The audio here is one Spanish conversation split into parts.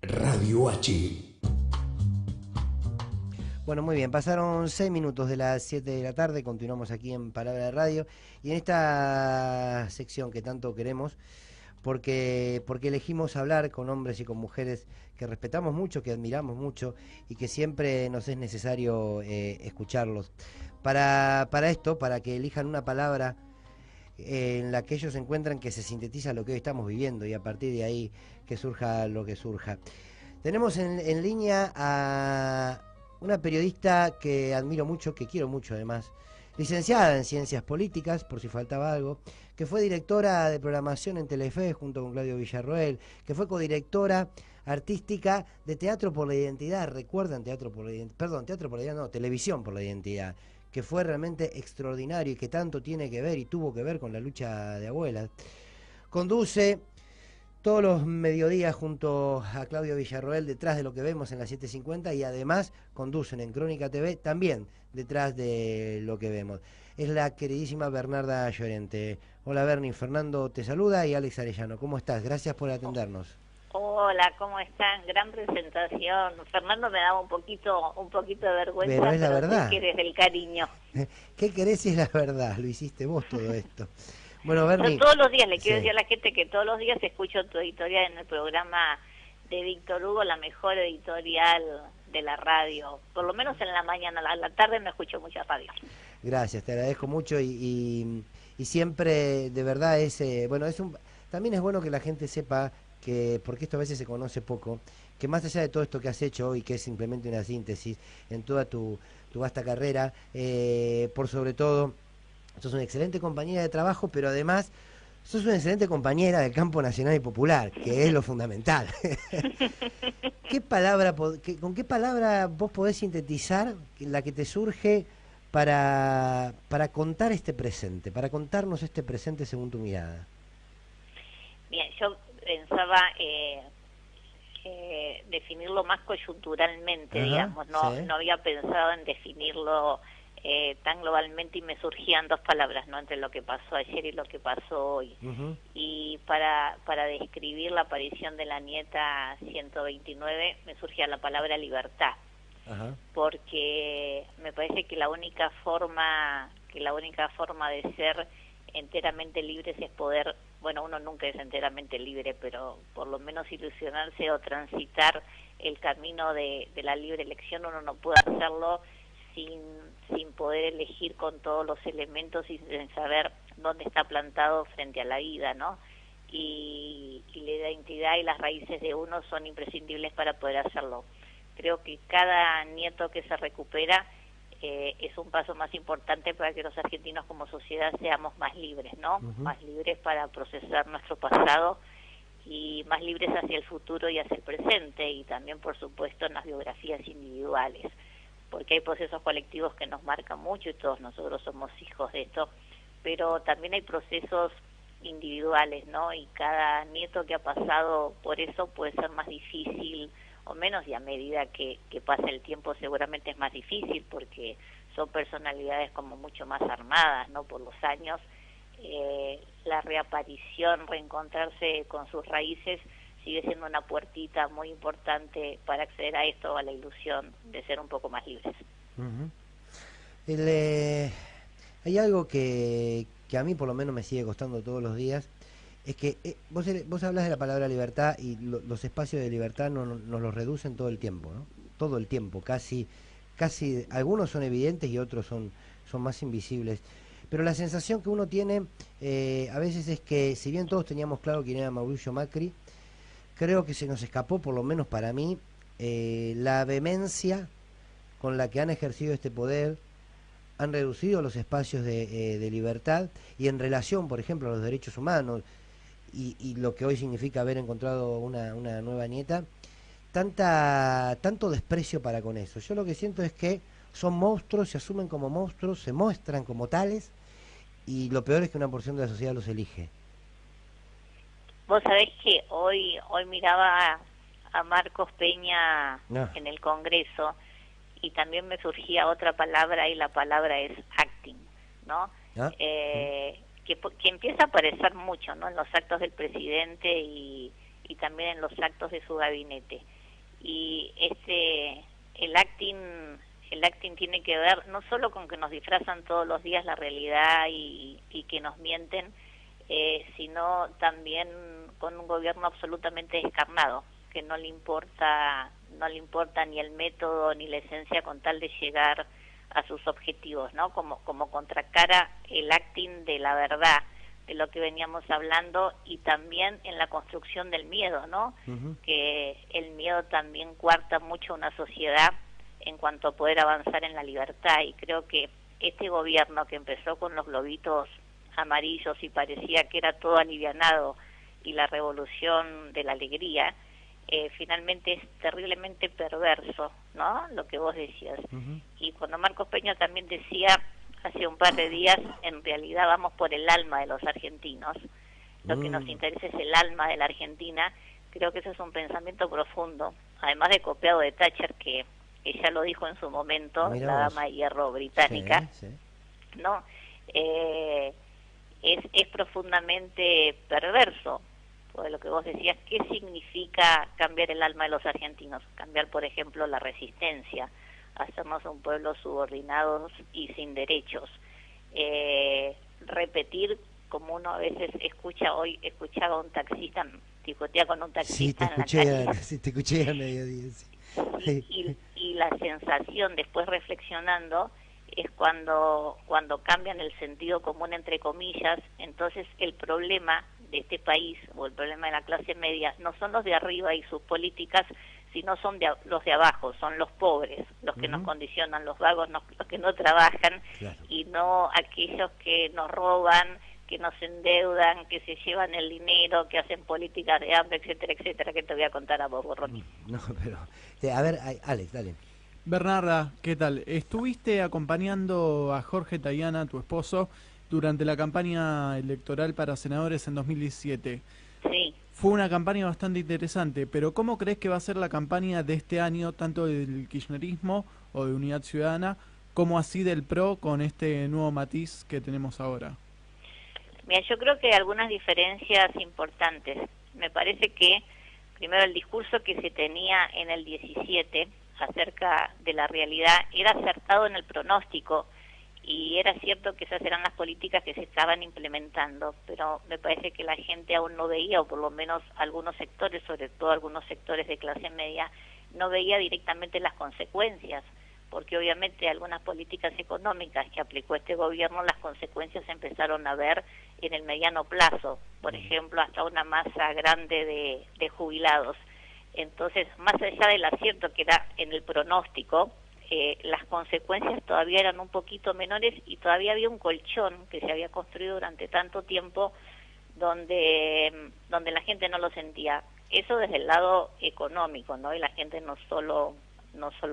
Radio H. Bueno, muy bien, pasaron 6 minutos de las 7 de la tarde, continuamos aquí en Palabra de Radio y en esta sección que tanto queremos, porque elegimos hablar con hombres y con mujeres que respetamos mucho, que admiramos mucho y que siempre nos es necesario escucharlos. Para esto, para que elijan una palabra en la que ellos encuentran que se sintetiza lo que hoy estamos viviendo y a partir de ahí que surja lo que surja. Tenemos en línea a una periodista que admiro mucho, que quiero mucho además, licenciada en Ciencias Políticas, por si faltaba algo, que fue directora de programación en Telefe junto con Claudio Villarroel, que fue codirectora artística de Teatro por la Identidad, recuerdan Teatro por la Identidad, perdón, Teatro por la Identidad, no, Televisión por la Identidad, que fue realmente extraordinario y que tanto tiene que ver y tuvo que ver con la lucha de abuelas. Conduce todos los mediodías junto a Claudio Villarroel detrás de lo que vemos en las 7:50 y además conducen en Crónica TV también detrás de lo que vemos. Es la queridísima Bernarda Llorente. Hola Berni, Fernando te saluda y Alex Arellano. ¿Cómo estás? Gracias por atendernos. Hola, ¿cómo están? Gran presentación. Fernando me daba un poquito de vergüenza, pero es la verdad. Sé que eres del cariño. ¿Qué querés si es la verdad? Lo hiciste vos todo esto. Bueno, Berni, Yo todos los días le quiero decir a la gente que todos los días escucho tu editorial en el programa de Víctor Hugo, la mejor editorial de la radio. Por lo menos en la mañana, a la tarde no escucho mucha radio. Gracias, te agradezco mucho y siempre de verdad también es bueno que la gente sepa que, porque esto a veces se conoce poco, que más allá de todo esto que has hecho hoy, que es simplemente una síntesis en toda tu vasta carrera, por sobre todo, sos una excelente compañera de trabajo, pero además sos una excelente compañera del campo nacional y popular, que es lo fundamental. ¿Con qué palabra vos podés sintetizar la que te surge para contar este presente, para contarnos este presente según tu mirada? Bien, yo pensaba definirlo más coyunturalmente, digamos, no había pensado en definirlo tan globalmente y me surgían dos palabras, ¿no? Entre lo que pasó ayer y lo que pasó hoy. Y para describir la aparición de la nieta 129 me surgía la palabra libertad. Porque me parece que la única forma de ser enteramente libres es poder, bueno, uno nunca es enteramente libre, pero por lo menos ilusionarse o transitar el camino de la libre elección. Uno no puede hacerlo sin poder elegir con todos los elementos y sin saber dónde está plantado frente a la vida, ¿no? Y la identidad y las raíces de uno son imprescindibles para poder hacerlo. Creo que cada nieto que se recupera es un paso más importante para que los argentinos como sociedad seamos más libres, ¿no? Más libres para procesar nuestro pasado y más libres hacia el futuro y hacia el presente, y también, por supuesto, en las biografías individuales, porque hay procesos colectivos que nos marcan mucho y todos nosotros somos hijos de esto, pero también hay procesos individuales, ¿no? Y cada nieto que ha pasado por eso puede ser más difícil o menos, y a medida que pasa el tiempo seguramente es más difícil porque son personalidades como mucho más armadas, ¿no? Por los años, la reaparición, reencontrarse con sus raíces sigue siendo una puertita muy importante para acceder a esto, a la ilusión de ser un poco más libres. Hay algo que a mí por lo menos me sigue costando todos los días, es que vos hablas de la palabra libertad y los espacios de libertad nos los reducen todo el tiempo, ¿no? Todo el tiempo, casi algunos son evidentes y otros son más invisibles. Pero la sensación que uno tiene a veces es que, si bien todos teníamos claro quién era Mauricio Macri, creo que se nos escapó, por lo menos para mí, la vehemencia con la que han ejercido este poder, han reducido los espacios de libertad y en relación, por ejemplo, a los derechos humanos y lo que hoy significa haber encontrado una nueva nieta, tanto desprecio para con eso. Yo lo que siento es que son monstruos, se asumen como monstruos, se muestran como tales y lo peor es que una porción de la sociedad los elige. Vos sabés que hoy miraba a Marcos Peña en el Congreso y también me surgía otra palabra y la palabra es acting, ¿no? Que empieza a aparecer mucho, ¿no? En los actos del presidente y también en los actos de su gabinete. y el acting tiene que ver no solo con que nos disfrazan todos los días la realidad y que nos mienten, sino también con un gobierno absolutamente descarnado, que no le importa ni el método ni la esencia con tal de llegar a sus objetivos, ¿no? Como contracara el acting de la verdad, de lo que veníamos hablando, y también en la construcción del miedo, ¿no? Que el miedo también coarta mucho una sociedad en cuanto a poder avanzar en la libertad, y creo que este gobierno que empezó con los globitos amarillos y parecía que era todo alivianado y la revolución de la alegría, finalmente es terriblemente perverso, ¿no? Lo que vos decías. Y cuando Marcos Peña también decía hace un par de días, en realidad vamos por el alma de los argentinos, lo que nos interesa es el alma de la Argentina, creo que ese es un pensamiento profundo, además de copiado de Thatcher, que ya lo dijo en su momento, la dama de hierro británica, ¿no? Es profundamente perverso. De lo que vos decías, ¿qué significa cambiar el alma de los argentinos? Cambiar, por ejemplo, la resistencia, hacernos un pueblo subordinados y sin derechos. Repetir, como uno a veces escuchaba a un taxista, tijotea con un taxista en la calle. Sí, te escuché a mediodía, sí. Y la sensación, después reflexionando, es cuando cambian el sentido común, entre comillas. Entonces el problema de este país, o el problema de la clase media, no son los de arriba y sus políticas, sino son los de abajo, son los pobres, los que nos condicionan, los vagos, los que no trabajan, y no aquellos que nos roban, que nos endeudan, que se llevan el dinero, que hacen políticas de hambre, etcétera, etcétera, que te voy a contar a vos, Borroni. No, pero... a ver, Alex, dale. Bernarda, ¿qué tal? Estuviste acompañando a Jorge Tayana, tu esposo, durante la campaña electoral para senadores en 2017. Sí. Fue una campaña bastante interesante, pero ¿cómo crees que va a ser la campaña de este año, tanto del kirchnerismo o de Unidad Ciudadana, como así del PRO, con este nuevo matiz que tenemos ahora? Mira, yo creo que hay algunas diferencias importantes. Me parece que, primero, el discurso que se tenía en el 17 acerca de la realidad era acertado en el pronóstico, y era cierto que esas eran las políticas que se estaban implementando, pero me parece que la gente aún no veía, o por lo menos algunos sectores, sobre todo algunos sectores de clase media, no veía directamente las consecuencias, porque obviamente algunas políticas económicas que aplicó este gobierno, las consecuencias se empezaron a ver en el mediano plazo, por ejemplo, hasta una masa grande de jubilados. Entonces, más allá del acierto que era en el pronóstico, las consecuencias todavía eran un poquito menores, y todavía había un colchón que se había construido durante tanto tiempo donde la gente no lo sentía. Eso desde el lado económico, ¿no? Y la gente no solo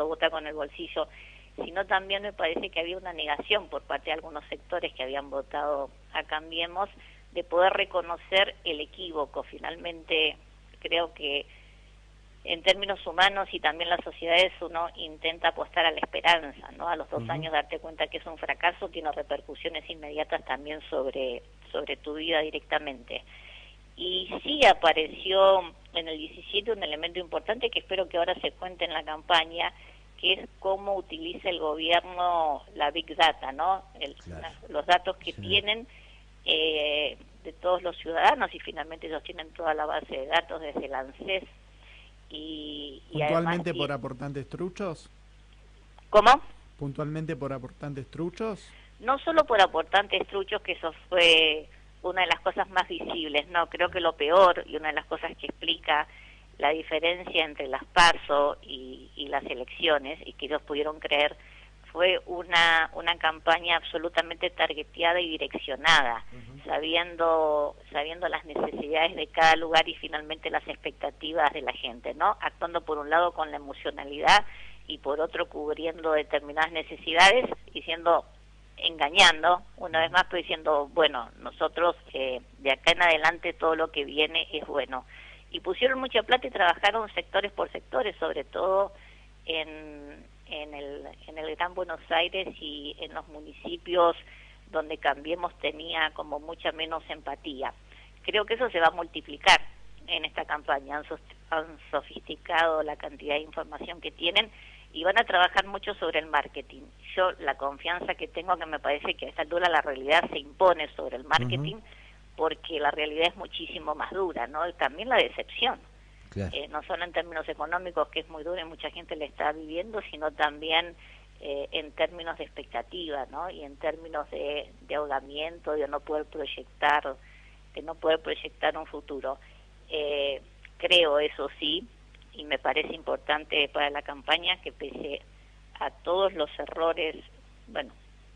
vota con el bolsillo, sino también me parece que había una negación por parte de algunos sectores que habían votado a Cambiemos de poder reconocer el equívoco. Finalmente creo que en términos humanos y también las sociedades, uno intenta apostar a la esperanza, ¿no? A los 2 años darte cuenta que es un fracaso tiene repercusiones inmediatas también sobre tu vida directamente. Y sí apareció en el 17 un elemento importante que espero que ahora se cuente en la campaña, que es cómo utiliza el gobierno la Big Data, ¿no? Los datos que tienen de todos los ciudadanos, y finalmente ellos tienen toda la base de datos desde el ANSES. ¿Puntualmente además, por aportantes truchos? ¿Cómo? ¿Puntualmente por aportantes truchos? No solo por aportantes truchos, que eso fue una de las cosas más visibles, no, creo que lo peor, y una de las cosas que explica la diferencia entre las PASO y las elecciones, y que ellos pudieron creer, fue una campaña absolutamente targeteada y direccionada, sabiendo las necesidades de cada lugar y finalmente las expectativas de la gente, ¿no? Actuando por un lado con la emocionalidad y por otro cubriendo determinadas necesidades, engañando, una vez más, pero diciendo, bueno, nosotros de acá en adelante todo lo que viene es bueno. Y pusieron mucha plata y trabajaron sectores por sectores, sobre todo en el Gran Buenos Aires y en los municipios donde Cambiemos tenía como mucha menos empatía. Creo que eso se va a multiplicar en esta campaña, han sofisticado la cantidad de información que tienen y van a trabajar mucho sobre el marketing. Yo la confianza que tengo, que me parece que a esta altura la realidad se impone sobre el marketing, porque la realidad es muchísimo más dura, ¿no? Y también la decepción, Claro. No solo en términos económicos, que es muy duro y mucha gente le está viviendo, sino también en términos de expectativa, ¿no? Y en términos de ahogamiento, de no poder proyectar un futuro. Creo, eso sí, y me parece importante para la campaña, que pese a todos los errores, bueno,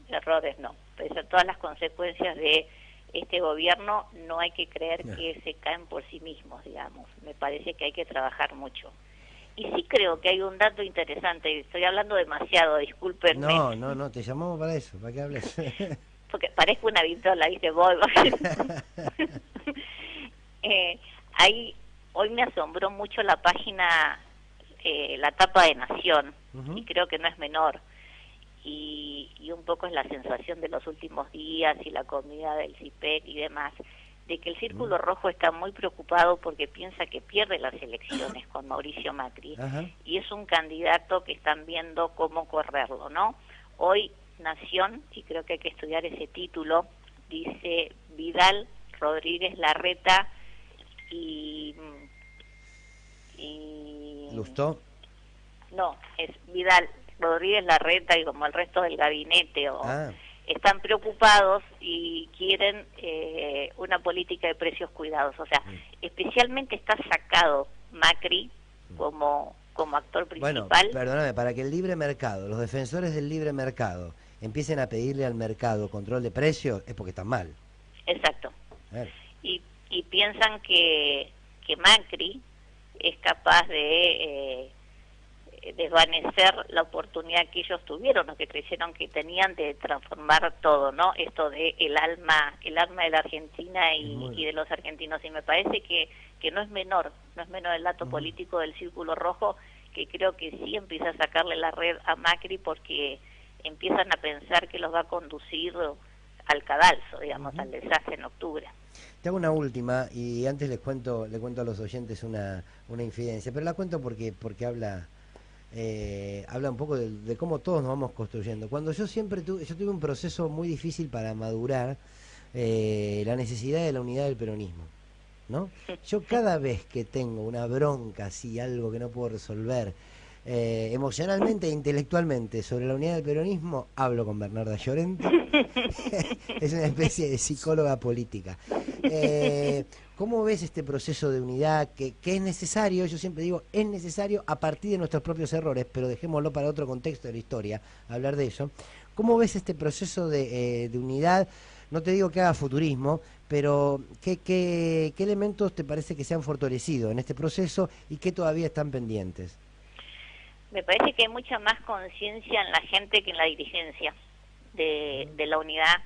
errores no, pese a todas las consecuencias de este gobierno, no hay que creer que se caen por sí mismos, digamos. Me parece que hay que trabajar mucho. Y sí creo que hay un dato interesante, y estoy hablando demasiado, discúlpenme. No, te llamamos para eso, para que hables. Porque parezco una vitola, ¿viste? Voy. Hoy me asombró mucho la página, la tapa de Nación, y creo que no es menor. Y un poco es la sensación de los últimos días y la comida del CIPEC y demás, de que el Círculo Rojo está muy preocupado porque piensa que pierde las elecciones con Mauricio Macri, y es un candidato que están viendo cómo correrlo, ¿no? Hoy Nación, y creo que hay que estudiar ese título, dice Vidal, Rodríguez Larreta y ¿Lustó? No, es Vidal, Rodríguez Larreta y como el resto del gabinete están preocupados y quieren una política de precios cuidados. O sea, especialmente está sacado Macri como actor principal. Bueno, perdóname, para que el libre mercado, los defensores del libre mercado empiecen a pedirle al mercado control de precios, es porque están mal. Exacto. Y piensan que Macri es capaz de desvanecer la oportunidad que ellos tuvieron, lo que creyeron que tenían de transformar todo, ¿no? Esto de el alma de la Argentina y de los argentinos. Y me parece que no es menor el dato político del Círculo Rojo, que creo que sí empieza a sacarle la red a Macri, porque empiezan a pensar que los va a conducir al cadalso, digamos, al desastre en octubre. Te hago una última, y antes le cuento a los oyentes una infidencia, pero la cuento porque habla un poco de cómo todos nos vamos construyendo. Cuando yo tuve un proceso muy difícil para madurar la necesidad de la unidad del peronismo, ¿no? Yo cada vez que tengo una bronca, así, algo que no puedo resolver emocionalmente e intelectualmente sobre la unidad del peronismo, hablo con Bernarda Llorente. Es una especie de psicóloga política. ¿Cómo ves este proceso de unidad que es necesario? Yo siempre digo, es necesario a partir de nuestros propios errores, pero dejémoslo para otro contexto de la historia, hablar de eso. ¿Cómo ves este proceso de unidad? No te digo que haga futurismo, pero ¿qué elementos te parece que se han fortalecido en este proceso y qué todavía están pendientes? Me parece que hay mucha más conciencia en la gente que en la dirigencia de la unidad.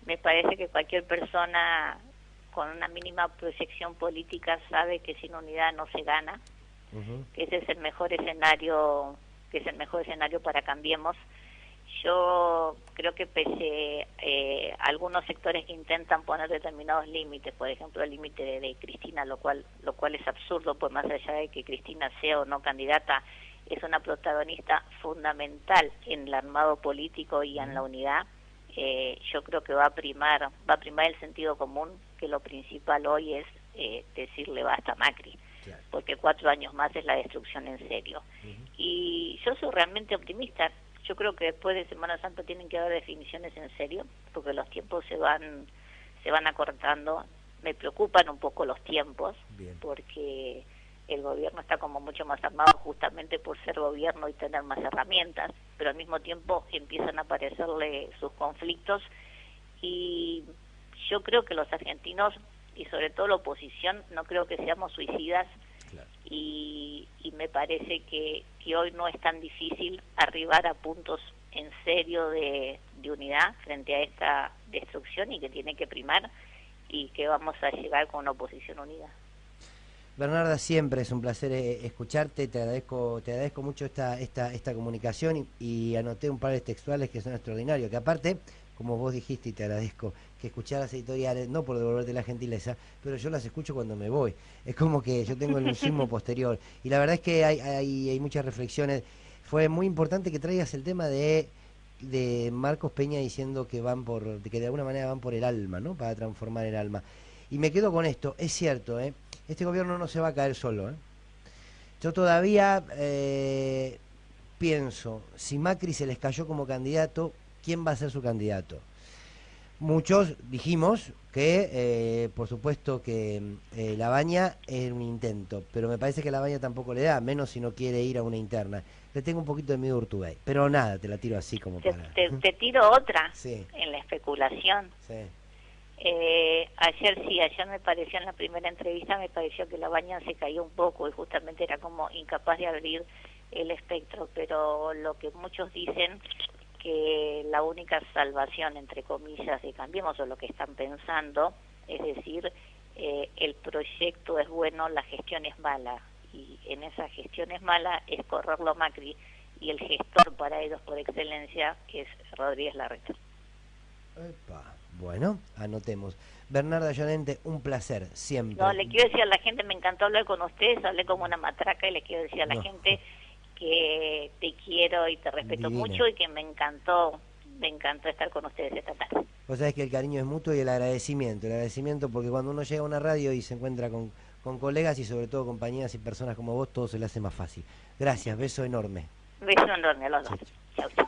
Me parece que cualquier persona con una mínima proyección política sabe que sin unidad no se gana, que ese es el mejor escenario, para Cambiemos. Yo creo que pese a algunos sectores que intentan poner determinados límites, por ejemplo el límite de Cristina, lo cual es absurdo, pues más allá de que Cristina sea o no candidata, es una protagonista fundamental en el armado político y en la unidad. Yo creo que va a primar el sentido común, que lo principal hoy es decirle basta a Macri, porque 4 años más es la destrucción en serio. Y yo soy realmente optimista. Yo creo que después de Semana Santa tienen que haber definiciones en serio, porque los tiempos se van acortando. Me preocupan un poco los tiempos, porque el gobierno está como mucho más armado justamente por ser gobierno y tener más herramientas, pero al mismo tiempo empiezan a aparecerle sus conflictos, y yo creo que los argentinos, y sobre todo la oposición, no creo que seamos suicidas, y me parece que hoy no es tan difícil arribar a puntos en serio de unidad frente a esta destrucción, y que tiene que primar, y que vamos a llegar con una oposición unida. Bernarda, siempre es un placer escucharte, te agradezco mucho esta comunicación, y anoté un par de textuales que son extraordinarios, que aparte como vos dijiste, y te agradezco, que escucharas editoriales, no por devolverte la gentileza, pero yo las escucho cuando me voy. Es como que yo tengo el ensismo posterior. Y la verdad es que hay muchas reflexiones. Fue muy importante que traigas el tema de Marcos Peña diciendo que que de alguna manera van por el alma, ¿no? Para transformar el alma. Y me quedo con esto, es cierto, este gobierno no se va a caer solo, Yo todavía pienso, si Macri se les cayó como candidato, ¿quién va a ser su candidato? Muchos dijimos que, por supuesto, que Labaña es un intento, pero me parece que Labaña tampoco le da, menos si no quiere ir a una interna. Le tengo un poquito de miedo a Urtubey, pero nada, te la tiro así como para... Te tiro otra sí. En la especulación. Sí. Ayer me pareció, en la primera entrevista, me pareció que Labaña se cayó un poco y justamente era como incapaz de abrir el espectro, pero lo que muchos dicen que la única salvación, entre comillas, de Cambiemos, o lo que están pensando, es decir, el proyecto es bueno, la gestión es mala, y en esa gestión es mala es correrlo a Macri, y el gestor para ellos por excelencia es Rodríguez Larreta. Epa. Bueno, anotemos. Bernarda Llorente, un placer, siempre. No, le quiero decir a la gente, me encantó hablar con ustedes, hablé como una matraca, y le quiero decir a la gente que te quiero y te respeto mucho, y que me encantó estar con ustedes esta tarde. Vos sabés que el cariño es mutuo y el agradecimiento, porque cuando uno llega a una radio y se encuentra con colegas y sobre todo compañeras y personas como vos, todo se le hace más fácil. Gracias, beso enorme. Beso enorme a los dos. Chau, chau.